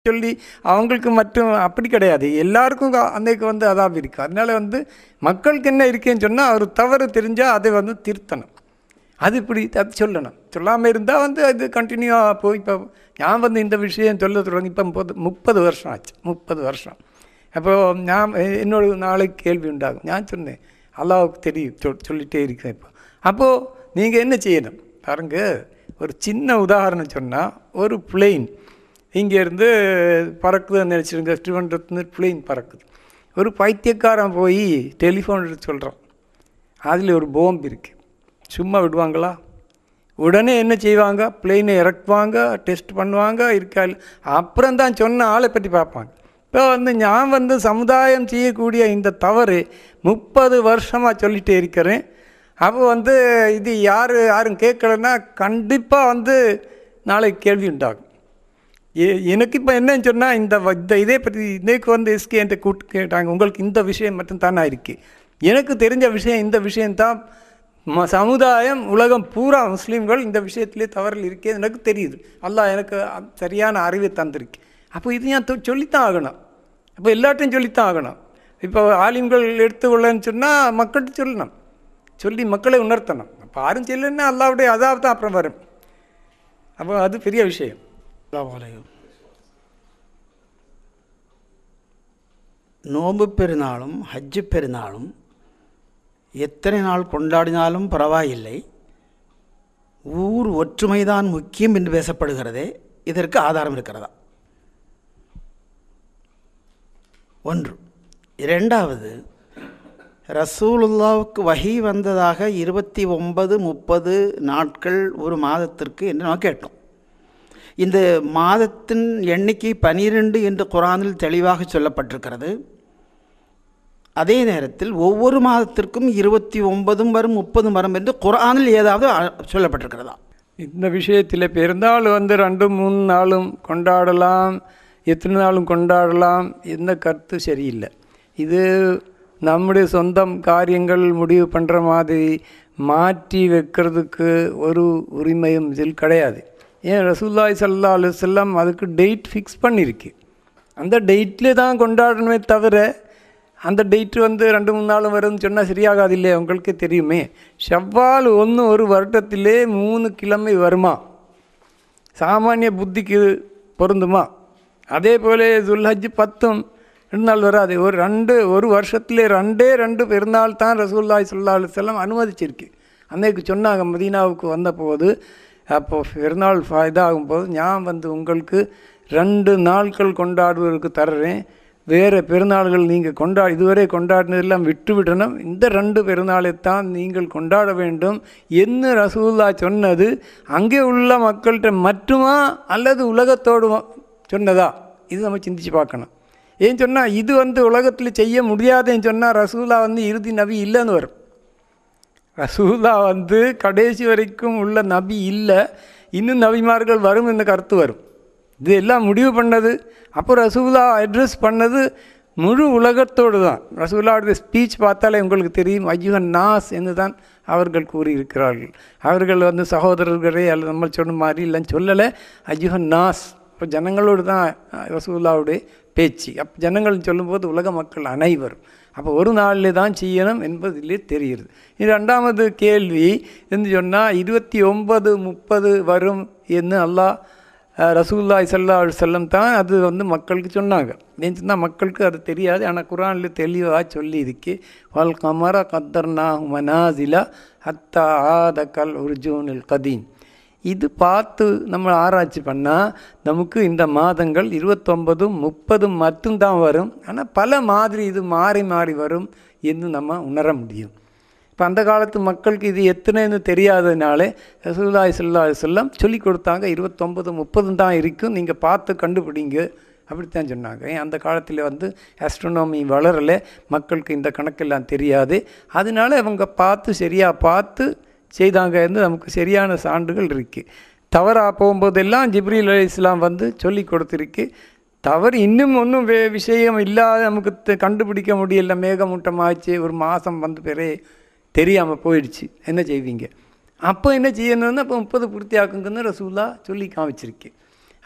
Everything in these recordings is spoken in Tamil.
சொல்லி அவங்களுக்கு மட்டும் அப்படி கிடையாது, எல்லாருக்கும் அன்னைக்கு வந்து அதாப் இருக்குது. அதனால் மக்களுக்கு என்ன இருக்குன்னு சொன்னால் ஒரு தவறு தெரிஞ்சால் அதை திருத்தணும். அது இப்படி அது சொல்லணும். சொல்லாமல் இருந்தால் அது கண்டினியூவாக போய் இப்போ நான் இந்த விஷயம் சொல்ல தொடங்கி இப்போ 30 வருஷம் ஆச்சு. 30 வருஷம். அப்போது நான் என்னோட நாளைக்கு கேள்வி உண்டாகும். நான் சொன்னேன் அல்லாஹ்வுக்கு தெரியும் சொல்லிகிட்டே இருக்கேன். அப்போது நீங்கள் என்ன செய்யணும் பாருங்க. ஒரு சின்ன உதாரணம் சொன்னால், ஒரு பிளெயின் இங்கேருந்து பறக்குதுன்னு நினச்சிருங்க. திருவனந்தபுரத்துலேருந்து பிளெயின் பறக்குது. ஒரு பைத்தியக்காரன் போய் டெலிஃபோன் எடுத்து சொல்கிறான் அதில் ஒரு பாம்பு இருக்குது. சும்மா விடுவாங்களா? உடனே என்ன செய்வாங்க? பிளெயினை இறக்குவாங்க, டெஸ்ட் பண்ணுவாங்க, இருக்கா இல்லை, அப்புறம் தான் சொன்ன ஆளை பற்றி பார்ப்பாங்க. இப்போ நான் சமுதாயம் செய்யக்கூடிய இந்த தவறு 30 வருஷமாக சொல்லிகிட்டே இருக்கிறேன். அப்போ இது யாரும் கேட்கலன்னா கண்டிப்பாக நாளைக்கு கேள்வி உண்டாகும். எனக்கு இப்போ என்னன்னு சொன்னால் இந்த இதே பற்றி இன்னைக்கு எஸ்கே என்கிட்ட கூப்பிட்டு கேட்டாங்க, உங்களுக்கு இந்த விஷயம் மட்டும்தானா இருக்குது? எனக்கு தெரிஞ்ச விஷயம் இந்த விஷயந்தான். சமுதாயம் உலகம் பூரா முஸ்லீம்கள் இந்த விஷயத்திலே தவறில் இருக்கே எனக்கு தெரியுது. அல்லாஹ் எனக்கு சரியான அறிவை தந்திருக்கு. அப்போ இது நான் சொல்லித்தான் ஆகணும். அப்போ எல்லாத்தையும் சொல்லித்தான் ஆகணும். இப்போ ஆலிம்கள் எடுத்துக்கொள்ளன்னு சொன்னால் மக்கள்கிட்ட சொல்லணும், சொல்லி மக்களை உணர்த்தணும். அப்போ யாரும் சொல்லலைன்னா அல்லாஹ்வுடைய அதாப் தான் அப்புறம் வரும். அப்போ அது பெரிய விஷயம். நோன்பு பெருநாளும் ஹஜ்ஜு பெருநாளும் எத்தனை நாள் கொண்டாடினாலும் பரவாயில்லை, ஊர் ஒற்றுமைதான் முக்கியம் என்று பேசப்படுகிறதே, இதற்கு ஆதாரம் இருக்கிறதா? ஒன்று. இரண்டாவது, ரசூலுல்லாவுக்கு வஹி வந்ததாக 29, 30 நாட்கள் ஒரு மாதத்திற்கு என்று நாம் கேட்டோம். இந்த மாதத்தின் எண்ணிக்கை 12 என்று குர்ஆனில் தெளிவாக சொல்லப்பட்டிருக்கிறது. அதே நேரத்தில் ஒவ்வொரு மாதத்திற்கும் 29 வரும் 30 வரும் என்று குர்ஆனில் ஏதாவது சொல்லப்பட்டிருக்கிறதா? இந்த விஷயத்தில் பெருந்தாள் 2-3 நாளும் கொண்டாடலாம், எத்தனை நாளும் கொண்டாடலாம், எந்த கருத்து சரியில்லை. இது நம்முடைய சொந்தம் காரியங்கள் முடிவு பண்ணுற மாதிரி மாற்றி வைக்கிறதுக்கு ஒரு உரிமையும் இதில் கிடையாது. ஏன் ரசூலுல்லாஹி ஸல்லல்லாஹு அலைஹி வஸல்லம் அதுக்கு டேட் ஃபிக்ஸ் பண்ணியிருக்கு. அந்த டேட்டில் தான் கொண்டாடணுமே தவிர அந்த டேட்டு 2-3 நாளும் வரும்னு சொன்னால் சரியாகாது இல்லையா? உங்களுக்கே தெரியுமே. ஷவ்வால் 1 ஒரு வருடத்திலே 3 கிழமை வருமா? சாமானிய புத்திக்கு பொருந்துமா? அதே போல் துல்ஹஜ் 10 2 நாள் வராது. ஒரு வருஷத்துலேயே 2 பெருநாள் தான் ரசூலுல்லாஹி ஸல்லல்லாஹு அலைஹி வஸல்லம் அனுமதிச்சிருக்கு. அன்னைக்கு சொன்னாங்க மதீனாவுக்கு வந்தபோது, அப்போது பெருநாள் இதாகும்போது நான் உங்களுக்கு 2 நாட்கள் கொண்டாடுவதற்கு தர்றேன், வேறு பெருநாள்கள் நீங்கள் இதுவரை கொண்டாடினதெல்லாம் விட்டுவிடணும், இந்த 2 பெருநாளைத்தான் நீங்கள் கொண்டாட வேண்டும் என்று ரசூலுல்லாஹ் சொன்னது அங்கே உள்ள மக்கள்கிட்ட மட்டுமா அல்லது உலகத்தோடு சொன்னதா? இது நம்ம சிந்திச்சு பார்க்கணும். ஏன்னு சொன்னால் இது உலகத்தில் செய்ய முடியாதுன்னு சொன்னால் ரசூலுல்லாஹ் இறுதி நபி இல்லைன்னு வரும். ரசூலுல்லாஹ் கடைசி வரைக்கும் உள்ள நபி இல்லை, இன்னும் நபிமார்கள் வரும் என்ற கருத்து வரும். இது எல்லாம் முடிவு பண்ணது அப்போ ரசூலுல்லாஹ் அட்ரஸ் பண்ணது முழு உலகத்தோடு தான். ரசூலுல்லாஹ்வுடைய ஸ்பீச் பார்த்தாலே உங்களுக்கு தெரியும், அய்யுஹன் நாஸ் என்று தான் அவர்கள் கூறியிருக்கிறார்கள். அவர்கள் சகோதரர்களே அல்லது நம்ம சொன்ன மாதிரி இல்லைன்னு சொல்லலை, அய்யுஹன் நாஸ். இப்போ ஜனங்களோடு தான் ரசூலுல்லாஹ்வுடைய பேச்சு. அப்போ ஜனங்கள் சொல்லும்போது உலக மக்கள் அனைவரும். அப்போ ஒரு நாளில் தான் செய்யணும் என்பதிலே தெரிகிறது. இது 2வது கேள்வி என்று சொன்னால் 29, 30 வரும் என்று அல்லாஹ் ரசூலுல்லாஹி ஸல்லல்லாஹு அலைஹி வஸல்லம் தான் அது மக்களுக்கு சொன்னாங்க. ஏன்னு சொன்னால் மக்களுக்கு அது தெரியாது. ஆனால் குர்ஆனில் தெளிவாக சொல்லி இருக்கு, வல் கமர கத்தர்னாஹு மனாசில ஹத்தா ஆத கல் உர்ஜூனில் கதீம். இது பார்த்து நம்ம ஆராய்ச்சி பண்ணால் நமக்கு இந்த மாதங்கள் 29, 30 மட்டும்தான் வரும். ஆனால் பல மாதிரி இது மாறி மாறி வரும் என்று நம்ம உணர முடியும். இப்போ அந்த காலத்து மக்களுக்கு இது எத்தனைன்னு தெரியாததுனாலே ரசூலுல்லாஹி ஸல்லல்லாஹு அலைஹி வஸல்லம் சொல்லி கொடுத்தாங்க, 29, 30 தான் இருக்கும், நீங்கள் பார்த்து கண்டுபிடிங்க அப்படித்தான் சொன்னாங்க. அந்த காலத்தில் ஆஸ்ட்ரோனமி வளரலை, மக்களுக்கு இந்த கணக்கெல்லாம் தெரியாது. அதனால அவங்க சரியாக பார்த்து செய்தாங்க என்று நமக்கு சரியான சான்றுகள் இருக்குது. தவறாக போகும்போதெல்லாம் ஜிப்ரீல் அலைஹிஸ்ஸலாம் சொல்லி கொடுத்துருக்கு. தவறு இன்னும் ஒன்றும் விஷயம் இல்லாத நமக்கு கண்டுபிடிக்க முடியல, மேகமூட்டமாச்சு, ஒரு மாதம் பிறகு தெரியாமல் போயிடுச்சு, என்ன செய்வீங்க? அப்போ என்ன செய்யணும்னா அப்போ 30 பூர்த்தி ஆக்குங்கன்னு ரசூலுல்லாஹ் சொல்லி காமிச்சிருக்கு.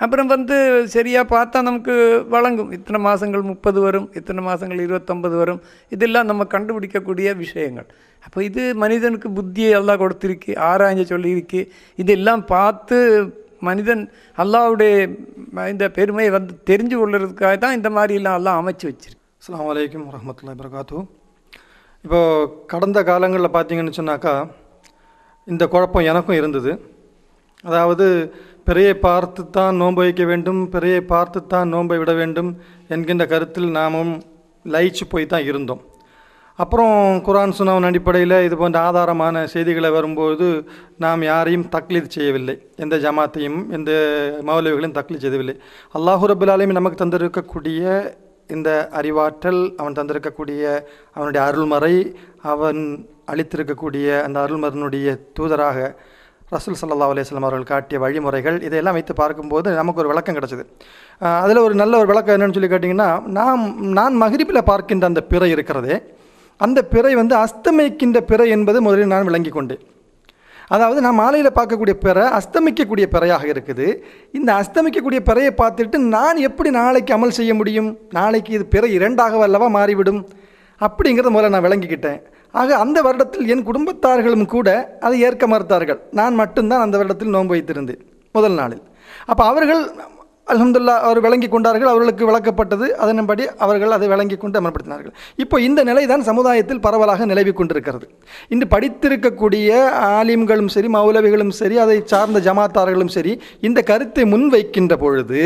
அப்புறம் வந்து சரியாக பார்த்தா நமக்கு வழங்கும். இத்தனை மாதங்கள் 30 வரும், இத்தனை மாதங்கள் 29 வரும். இதெல்லாம் நம்ம கண்டுபிடிக்கக்கூடிய விஷயங்கள். அப்போ இது மனிதனுக்கு புத்தியை அல்லாஹ் கொடுத்திருக்கு, ஆராய்ஞ்ச சொல்லியிருக்கு. இதெல்லாம் பார்த்து மனிதன் அல்லாஹ்வுடைய இந்த பெருமையை வந்து தெரிஞ்சு கொள்ளுறதுக்காக தான் இந்த மாதிரிலாம் எல்லாம் அமைச்சு வச்சிருக்கு. அஸ்ஸலாமு அலைக்கும் வரஹ்மத்துல்லாஹி வபரகாத்துஹு. இப்போது கடந்த காலங்களில் பார்த்தீங்கன்னு சொன்னாக்கா இந்த குழப்பம் எனக்கும் இருந்தது. அதாவது பிறையை பார்த்து தான் நோன்பு வைக்க வேண்டும், பிறையை பார்த்து தான் நோன்பை விட வேண்டும் என்கின்ற கருத்தில் நாமும் லயிச்சு போய் தான் இருந்தோம். அப்புறம் குர்ஆன் சுன்னாவின் அடிப்படையில் இது போன்ற ஆதாரமான செய்திகளை வரும்போது நாம் யாரையும் தக்லீத் செய்யவில்லை, எந்த ஜமாத்தையும் எந்த மௌலவிகளையும் தக்லீத் செய்யவில்லை. அல்லாஹ் ரப்பல் ஆலமீன் நமக்கு தந்திருக்கக்கூடிய இந்த அறிவாற்றல், அவன் தந்திருக்கக்கூடிய அவனுடைய அருள்மறை, அவன் அளித்திருக்கக்கூடிய அந்த அருள்மரனுடைய தூதராக ரசூல் ஸல்லல்லாஹு அலைஹி வஸல்லம் அவர்கள் காட்டிய வழிமுறைகள், இதையெல்லாம் வைத்து பார்க்கும்போது நமக்கு ஒரு விளக்கம் கிடச்சிது. அதில் ஒரு நல்ல ஒரு விளக்கம் என்னென்னு சொல்லி கேட்டிங்கன்னா, நான் மக்ரிபில் பார்க்கின்ற அந்த பிறை இருக்கிறதே, அந்த பிறை வந்து அஸ்தமிக்கின்ற பிறை என்பது முதலில் நான் விளங்கி கொண்டேன். அதாவது நான் மாலையில் பார்க்கக்கூடிய பிறை அஸ்தமிக்கக்கூடிய பிறையாக இருக்குது. இந்த அஸ்தமிக்கக்கூடிய பிறையை பார்த்துட்டு நான் எப்படி நாளைக்கு அமல் செய்ய முடியும்? நாளைக்கு இது பிறை 2ஆக அல்லவா மாறிவிடும் அப்படிங்கிறத முதல்ல நான் விளங்கிக்கிட்டேன். ஆக அந்த வருடத்தில் என் குடும்பத்தார்களும் கூட அதை ஏற்க மறுத்தார்கள். நான் மட்டும்தான் அந்த வருடத்தில் நோன்பு வைத்திருந்தேன் முதல் நாளில். அப்போ அவர்கள் அல்ஹம்துலில்லாஹ் அவர் விளங்கி கொண்டார்கள், அவர்களுக்கு விளக்கப்பட்டது, அதன்படி அவர்கள் அதை விளங்கி கொண்டு அமல்படுத்தினார்கள். இப்போ இந்த நிலை தான் சமுதாயத்தில் பரவலாக நிலவி கொண்டிருக்கிறது. இன்று படித்திருக்கக்கூடிய ஆலிம்களும் சரி, மௌலவிகளும் சரி, அதை சார்ந்த ஜமாத்தார்களும் சரி, இந்த கருத்தை முன்வைக்கின்ற பொழுது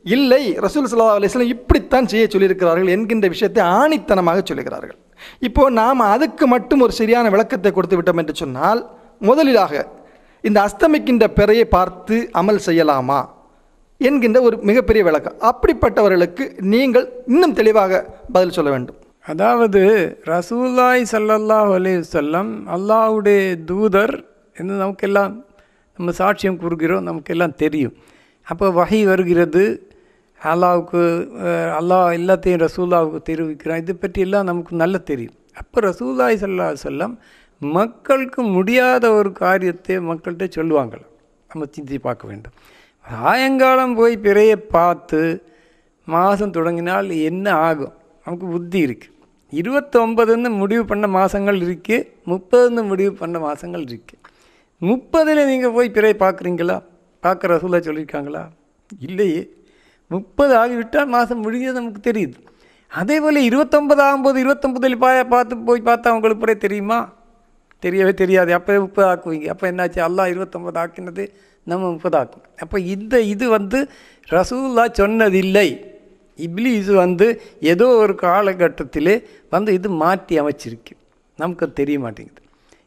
இல்லை ரசூல் ஸல்லல்லாஹு அலைஹி வஸல்லம் இப்படித்தான் செய்ய சொல்லியிருக்கிறார்கள் என்கின்ற விஷயத்தை ஆணித்தனமாக சொல்லுகிறார்கள். இப்போது நாம் அதுக்கு மட்டும் ஒரு சரியான விளக்கத்தை கொடுத்து விட்டோம் என்று சொன்னால், முதலிலாக இந்த அஸ்தமிக்கின்ற பிறையை பார்த்து அமல் செய்யலாமா என்கின்ற ஒரு மிகப்பெரிய விளக்கம். அப்படிப்பட்டவர்களுக்கு நீங்கள் இன்னும் தெளிவாக பதில் சொல்ல வேண்டும். அதாவது ரசூலுல்லாஹி ஸல்லல்லாஹு அலைஹி வஸல்லம் அல்லாஹ்வுடைய தூதர் என்று நமக்கெல்லாம் நம்ம சாட்சியம் கூறுகிறோம், நமக்கெல்லாம் தெரியும். அப்போ வஹி வருகிறது, அல்லாஹ்வுக்கு அல்லாஹ் எல்லாத்தையும் ரசூலுல்லாஹ்வுக்கு தெரிவிக்கிறான், இது பற்றி எல்லாம் நமக்கு நல்லா தெரியும். அப்போ ரசூலுல்லாஹி ஸல்லல்லாஹு அலைஹி வஸல்லம் மக்களுக்கு முடியாத ஒரு காரியத்தை மக்கள்கிட்ட சொல்லுவாங்களாம். நம்ம சிந்தி பார்க்க வேண்டும். சாயங்காலம் போய் பிறையை பார்த்து மாதம் தொடங்கினால் என்ன ஆகும்? நமக்கு புத்தி இருக்குது. 29ன்னு முடிவு பண்ண மாதங்கள் இருக்குது, 30ன்னு முடிவு பண்ண மாதங்கள் இருக்குது. 30ல் நீங்கள் போய் பிறையை பார்க்குறீங்களா? பார்க்குற ரசூலா சொல்லியிருக்காங்களா? இல்லையே. 30 ஆகிவிட்டால் மாதம் முடிஞ்சது நமக்கு தெரியுது. அதே போல் 29 ஆகும்போது 29ல் போய் பார்த்தா உங்களுக்கு பிறை தெரியுமா? தெரியவே தெரியாது. அப்போ 30 ஆக்குவீங்க. அப்போ என்னாச்சு? அல்லாஹ் 29 ஆக்கினது நம்ம 30 ஆக்கும். அப்போ இது வந்து ரசூலுல்லாஹ் சொன்னதில்லை. இப்லீஸ் வந்து ஏதோ ஒரு காலகட்டத்திலே வந்து இது மாற்றி அமைச்சிருக்கு, நமக்கு தெரிய மாட்டேங்குது.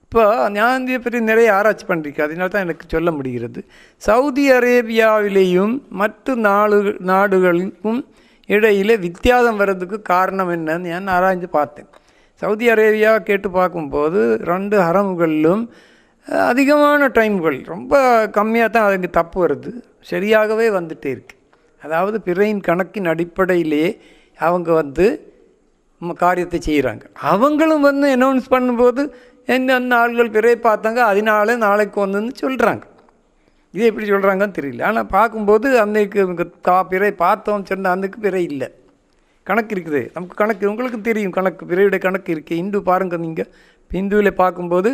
இப்போ நான் இதை பற்றி நிறைய ஆராய்ச்சி பண்ணியிருக்கேன், அதனால தான் எனக்கு சொல்ல முடிகிறது. சவுதி அரேபியாவிலேயும் மற்ற நாடுகளுக்கும் இடையில் வித்தியாசம் வர்றதுக்கு காரணம் என்னன்னு நான் ஆராய்ஞ்சு பார்த்தேன். சவுதி அரேபியா கேட்டு பார்க்கும்போது 2 ஹரம்களிலும் அதிகமான டைம்கள் ரொம்ப கம்மியாக தான் அதுக்கு தப்பு வருது, சரியாகவே வந்துகிட்டே இருக்குது. அதாவது பிறையின் கணக்கின் அடிப்படையிலேயே அவங்க வந்து காரியத்தை செய்கிறாங்க. அவங்களும் வந்து அனௌன்ஸ் பண்ணும்போது என்னென்ன ஆள்கள் பிறையை பார்த்தாங்க, அதனால நாளைக்கு வந்துன்னு சொல்கிறாங்க. இது எப்படி சொல்கிறாங்கன்னு தெரியல. ஆனால் பார்க்கும்போது அன்னைக்கு பிறை பார்த்தோம் சொன்ன அன்றைக்கு பிறை இல்லை, கணக்கு இருக்குது. நமக்கு கணக்கு உங்களுக்கு தெரியும், கணக்கு பிறையுடைய கணக்கு இருக்குது. இந்து பாருங்கள், நீங்கள் இந்துவில் பார்க்கும்போது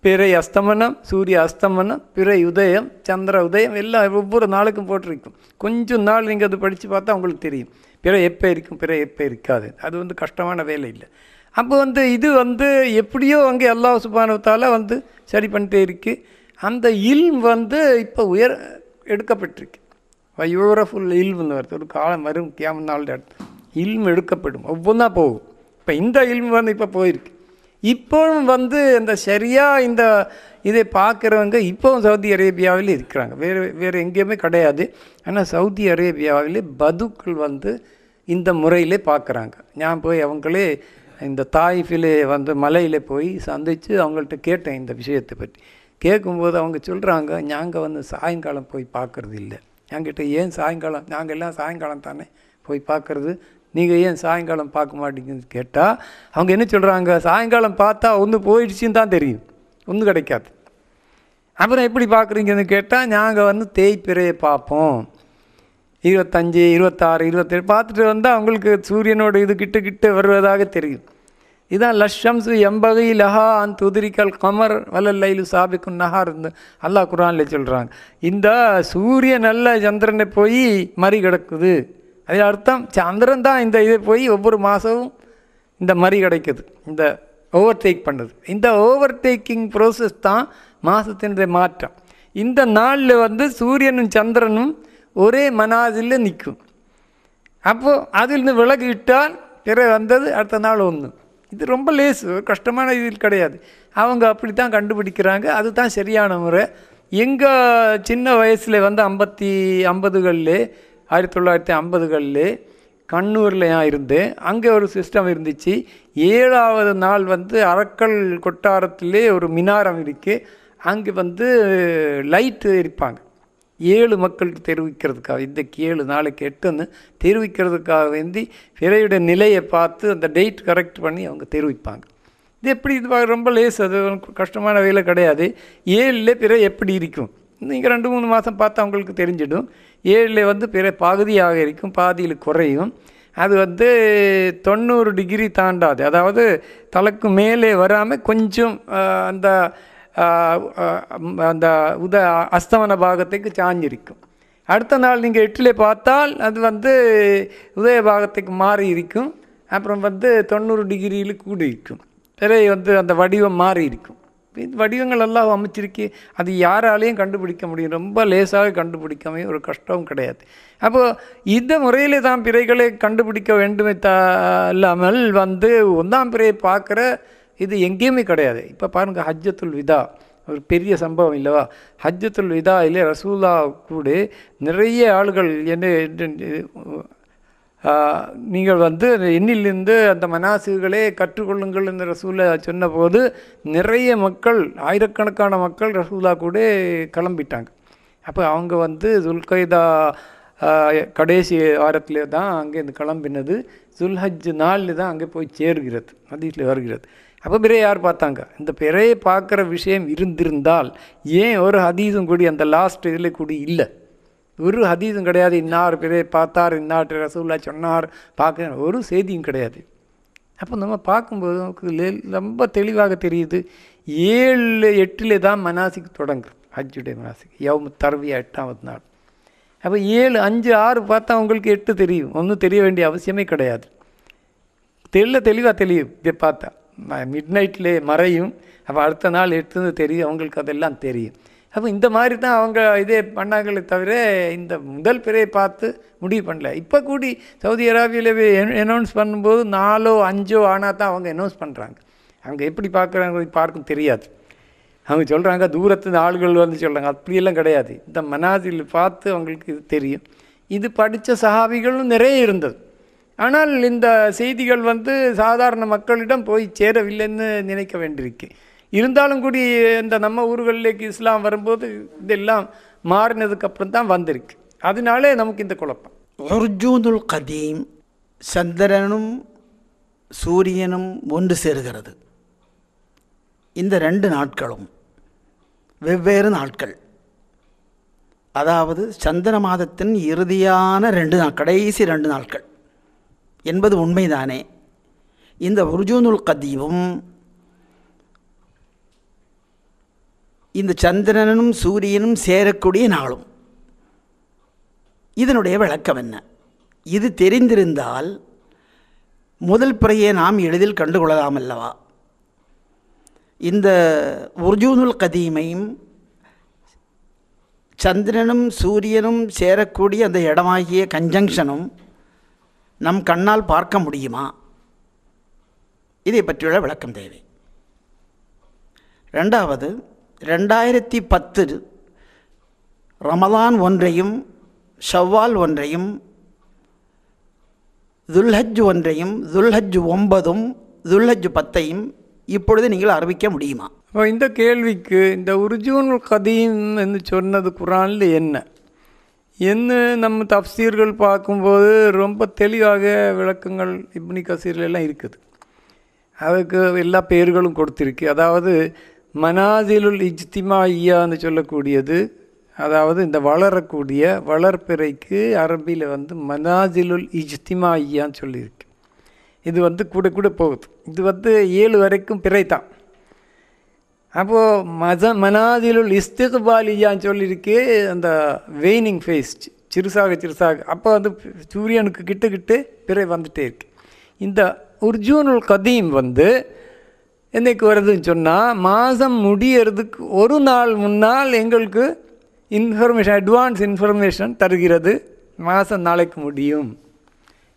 பிறை அஸ்தமனம், சூரிய அஸ்தமனம், பிறை உதயம், சந்திர உதயம் எல்லாம் ஒவ்வொரு நாளுக்கும் போட்டிருக்கும். கொஞ்சம் நாள் நீங்கள் அது படித்து பார்த்தா உங்களுக்கு தெரியும் பிறை எப்போ இருக்கும், பிறை எப்போ இருக்காது. அது வந்து கஷ்டமான வேலை இல்லை. அப்போ வந்து இது வந்து எப்படியோ அங்கே அல்லாஹ் சுப்ஹானஹு வ தஆலா வந்து சரி பண்ணிட்டே இருக்குது. அந்த இல்ம் வந்து இப்போ எடுக்கப்பட்டிருக்கு. யூரஃபுல் இல்ம்னு வருது, ஒரு காலம் வரும் கியாமத் நாள் இல்ம் எடுக்கப்படும், ஒவ்வொன்றா போகும். இப்போ இந்த இல்ம் வந்து இப்போ போயிருக்கு. இப்போவும் வந்து இந்த சரியாக இந்த இதை பார்க்குறவங்க இப்போவும் சவுதி அரேபியாவில் இருக்கிறாங்க, வேறு எங்கேயுமே கிடையாது. ஆனால் சவுதி அரேபியாவில் பதுக்கள் வந்து இந்த முறையிலே பார்க்குறாங்க. நான் போய் அவங்களே இந்த தாயிஃபிலே வந்து மலையில் போய் சந்தித்து அவங்கள்ட்ட கேட்டேன் இந்த விஷயத்தை பற்றி. கேட்கும்போது அவங்க சொல்கிறாங்க, நாங்கள் வந்து சாயங்காலம் போய் பார்க்குறது இல்லை. என்கிட்ட ஏன் சாயங்காலம், நாங்கள் எல்லாம் சாயங்காலம் தானே போய் பார்க்குறது, நீங்கள் ஏன் சாயங்காலம் பார்க்க மாட்டீங்கன்னு கேட்டால் அவங்க என்ன சொல்கிறாங்க, சாயங்காலம் பார்த்தா ஒன்று போயிடுச்சுன்னு தான் தெரியும், ஒன்றும் கிடைக்காது. அப்புறம் எப்படி பார்க்குறீங்கன்னு கேட்டால் நாங்கள் வந்து தேய்பிறையை பார்ப்போம், 25, 26, 27 பார்த்துட்டு வந்தால் அவங்களுக்கு சூரியனோட இது கிட்ட வருவதாக தெரியும். இதான் லஷம்சு எம்பகை லஹா அன் துதிரிக்கல் கமர் வலல்லைலு சாபிக்கும் நஹார் அல்லாஹ் குர்ஆனில் சொல்கிறாங்க. இந்த சூரியன் நல்ல சந்திரனை போய் மறி கிடக்குது. அது அர்த்தம் சந்திரன் தான் இந்த இதை போய் ஒவ்வொரு மாதமும் இந்த மறி கிடைக்குது, இந்த ஓவர்டேக் பண்ணுது. இந்த ஓவர்டேக்கிங் ப்ரோசஸ் தான் மாதத்தினுடைய மாற்றம். இந்த நாளில் சூரியனும் சந்திரனும் ஒரே மனாதில் நிற்கும். அப்போது அதிலிருந்து விலகிவிட்டால் பிற வந்தது அடுத்த நாள் ஒன்று. இது ரொம்ப லேசு, கஷ்டமான இதில் கிடையாது. அவங்க அப்படி தான் கண்டுபிடிக்கிறாங்க. அதுதான் சரியான முறை. எங்கள் சின்ன வயசில் 50களில் 1950களில் கண்ணூரில் இருந்தேன். அங்கே ஒரு சிஸ்டம் இருந்துச்சு. 7வது நாள் அரக்கல் கொட்டாரத்திலே ஒரு மினாரம் இருக்குது. அங்கே லைட்டு எரிப்பாங்க 7 மக்களுக்கு தெரிவிக்கிறதுக்காக. இன்றைக்கு 7 நாளைக்கு 8ன்னு தெரிவிக்கிறதுக்காக வேண்டி பிறையுடைய நிலையை பார்த்து அந்த டேட் கரெக்ட் பண்ணி அவங்க தெரிவிப்பாங்க. இது எப்படி இது ரொம்ப லேஸ், அது கஷ்டமான வேலை கிடையாது. 7ல் பிறை எப்படி இருக்கும் நீங்கள் 2-3 மாதம் பார்த்தா அவங்களுக்கு தெரிஞ்சிடும். 7ல் பிறை பாதியாக இருக்கும், பாதியில் குறையும். அது 90 டிகிரி தாண்டாது. அதாவது தலைக்கு மேலே வராமல் கொஞ்சம் அந்த அந்த அஸ்தமன பாகத்துக்கு சாஞ்சிருக்கும். அடுத்த நாள் நீங்கள் 8ல் பார்த்தால் அது உதய பாகத்துக்கு மாறி இருக்கும். அப்புறம் 90 டிகிரியில் கூடி இருக்கும். பிறை அந்த வடிவம் மாறி இருக்கும். வடிவங்கள் எல்லாம் அமைச்சிருக்கு. அது யாராலையும் கண்டுபிடிக்க முடியும். ரொம்ப லேசாக கண்டுபிடிக்கவே ஒரு கஷ்டம் கிடையாது. அப்போது இந்த முறையில் தான் பிறைகளை கண்டுபிடிக்க வேண்டுமே இல்லாமல் 1ஆம் பிறையை பார்க்குற இது எங்கேயுமே கிடையாது. இப்போ பாருங்கள், ஹஜ்ஜத்துல் விதா ஒரு பெரிய சம்பவம் இல்லவா? ஹஜ்ஜத்துல் விதாயிலே ரசூலா கூட நிறைய ஆளுகள் நீங்கள் எண்ணிலிருந்து அந்த மனாசிகளே கற்றுக்கொள்ளுங்கள் என்று ரசூலா சொன்னபோது நிறைய மக்கள், ஆயிரக்கணக்கான மக்கள் ரசூலா கூட கிளம்பிட்டாங்க. அப்போ அவங்க துல்கைதா கடைசி வாரத்தில் தான் அங்கேருந்து கிளம்பினது. துல்ஹஜ் நாளில் தான் அங்கே போய் சேர்கிறது, ஹதீஸில் வருகிறது. அப்போ பிறையை யார் பார்த்தாங்க? இந்த பிறையை பார்க்குற விஷயம் இருந்திருந்தால் ஏன் ஒரு ஹதீஸும் கூடி அந்த லாஸ்ட் இதில் கூடி இல்லை? ஒரு ஹதீஸும் கிடையாது. இன்னார் பிறையை பார்த்தார், இன்னார் ரசூலுல்லாஹ் சொன்னார், பார்க்க ஒரு செய்தியும் கிடையாது. அப்போ நம்ம பார்க்கும்போது நமக்கு ரொம்ப தெளிவாக தெரியுது. 7, 8 தான் மனாசிக்கு தொடங்குது. ஹஜ்ஜுடைய மனாசிக்கு யௌமு தர்வியா 8வது நாள். அப்போ 7, 5, 6 பார்த்தா உங்களுக்கு 8 தெரியும். ஒன்றும் தெரிய வேண்டிய அவசியமே கிடையாது. தெளிவாக தெரியும். இதை பார்த்தா மிட் நைட்லே மறையும். அப்போ அடுத்த நாள் 8 தெரியும். அவங்களுக்கு அதெல்லாம் தெரியும். அப்போ இந்த மாதிரி தான் அவங்க இதே பண்ணாங்களே தவிர இந்த முதல் பிறையை பார்த்து முடிவு பண்ணல. இப்போ கூடி சவுதி அரேபியாவில் அனௌன்ஸ் பண்ணும்போது 4, 5 ஆனால் தான் அவங்க அனௌன்ஸ் பண்ணுறாங்க. அவங்க எப்படி பார்க்குறாங்க பார்க்கும் தெரியாது. அவங்க சொல்கிறாங்க தூரத்து ஆளுகள் சொல்கிறாங்க. அப்படியெல்லாம் கிடையாது. இந்த மனாசில் பார்த்து அவங்களுக்கு இது தெரியும். இது படித்த சஹாபிகளும் நிறைய இருந்தது. ஆனால் இந்த செய்திகள் சாதாரண மக்களிடம் போய் சேரவில்லைன்னு நினைக்க வேண்டியிருக்கு. இருந்தாலும் கூடி இந்த நம்ம ஊர்களிലേക്ക് இஸ்லாம் வரும்போது இதெல்லாம் மாறினதுக்கப்புறம் தான் வந்திருக்கு. அதனாலே நமக்கு இந்த குழப்பம். உர்ஜூனுல் கதீம், சந்திரனும் சூரியனும் ஒன்று சேருகிறது. இந்த 2 நாட்களும் வெவ்வேறு நாட்கள். அதாவது சந்திர மாதத்தின் இறுதியான 2 நாள், கடைசி 2 நாட்கள் என்பது உண்மைதானே? இந்த உர்ஜூனுல் கதீமும் இந்த சந்திரனும் சூரியனும் சேரக்கூடிய நாளும், இதனுடைய விளக்கம் என்ன? இது தெரிந்திருந்தால் முதல் பிறையை நாம் எளிதில் கண்டுகொள்ளலாம் அல்லவா? இந்த உர்ஜூனுல் கதீமையும் சந்திரனும் சூரியனும் சேரக்கூடிய அந்த இடமாகிய கன்ஜங்ஷனும் நம் கண்ணால் பார்க்க முடியுமா? இதை பற்றியுள்ள விளக்கம் தேவை. 2வது, 2010 ரமலான் ஒன்றையும், ஷவ்வால் ஒன்றையும், துல்ஹஜ் ஒன்றையும், துல்ஹஜ் 9, துல்ஹஜ் 10ஐயும் இப்பொழுது நீங்கள் அறிவிக்க முடியுமா? இந்த கேள்விக்கு இந்த உர்ஜூனுல் கதீம் என்று சொன்னது குர்ஆனில் என்ன நம்ம தஃப்சீர்கள் பார்க்கும்போது ரொம்ப தெளிவாக விளக்கங்கள் இப்னு கசீர்லாம் இருக்குது. அதுக்கு எல்லா பெயர்களும் கொடுத்துருக்கு. அதாவது மனாசிலுல் இஜ்திமாஇயான்னு சொல்லக்கூடியது, அதாவது இந்த வளரக்கூடிய வளர்ப்பிறைக்கு அரபியில் வந்து மனாசிலுல் இஜ்திமாயியான்னு சொல்லியிருக்கு. இது வந்து கூட கூட போகுது. இது வந்து 7 வரைக்கும் பிறை தான். அப்போது மனாசிலுல் இஸ்திக்பாலியான்னு சொல்லியிருக்கு, அந்த வெயினிங் ஃபேஸ் சிறுசாக அப்போ வந்து சூரியனுக்கு கிட்ட பிறை வந்துகிட்டே இருக்கு. இந்த உர்ஜூனுல் கதீம் வந்து என்னைக்கு வருதுன்னு சொன்னால், மாதம் முடியறதுக்கு ஒரு நாள் முன்னால் எங்களுக்கு அட்வான்ஸ் இன்ஃபர்மேஷன் தருகிறது, மாதம் நாளைக்கு முடியும்.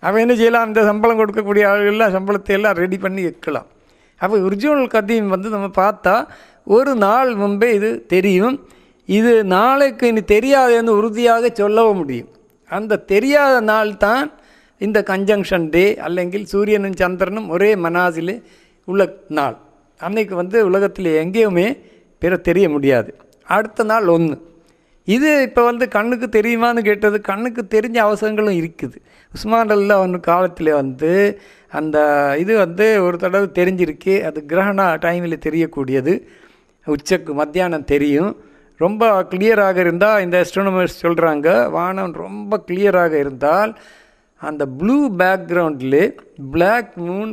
அப்போ என்ன செய்யலாம், அந்த சம்பளம் கொடுக்கக்கூடிய ஆளுகள்லாம் சம்பளத்தை எல்லாம் ரெடி பண்ணி வைக்கலாம். அப்போ உர்ஜூனுல் கதீம் வந்து நம்ம பார்த்தா ஒரு நாள் முன்பே இது தெரியும். இது நாளைக்கு இனி தெரியாதுன்னு உறுதியாக சொல்லவும் முடியும். அந்த தெரியாத நாள் தான் இந்த கன்ஜங்ஷன் டே, அல்லெങ്കിൽ சூரியனும் சந்திரனும் ஒரே மனாசில் உள்ள நாள். அன்னைக்கு வந்து உலகத்தில் எங்கேயுமே பிற தெரிய முடியாது. அடுத்த நாள் 1. இது இப்போ வந்து கண்ணுக்கு தெரியுமான்னு கேட்டது, கண்ணுக்கு தெரிஞ்ச அவசரங்களும் இருக்குது. உஸ்மான் ரலியல்லாஹு அன்ஹு காலத்தில் வந்து அந்த இது வந்து ஒரு தடவை தெரிஞ்சிருக்கு. அது கிரகண டைமில் தெரியக்கூடியது, உச்சக்கு மத்தியானம் தெரியும். ரொம்ப கிளியராக இருந்தால், இந்த அஸ்ட்ரோனமர்ஸ் சொல்கிறாங்க, வானம் ரொம்ப கிளியராக இருந்தால் அந்த ப்ளூ பேக்ரவுண்டில் பிளாக் மூன்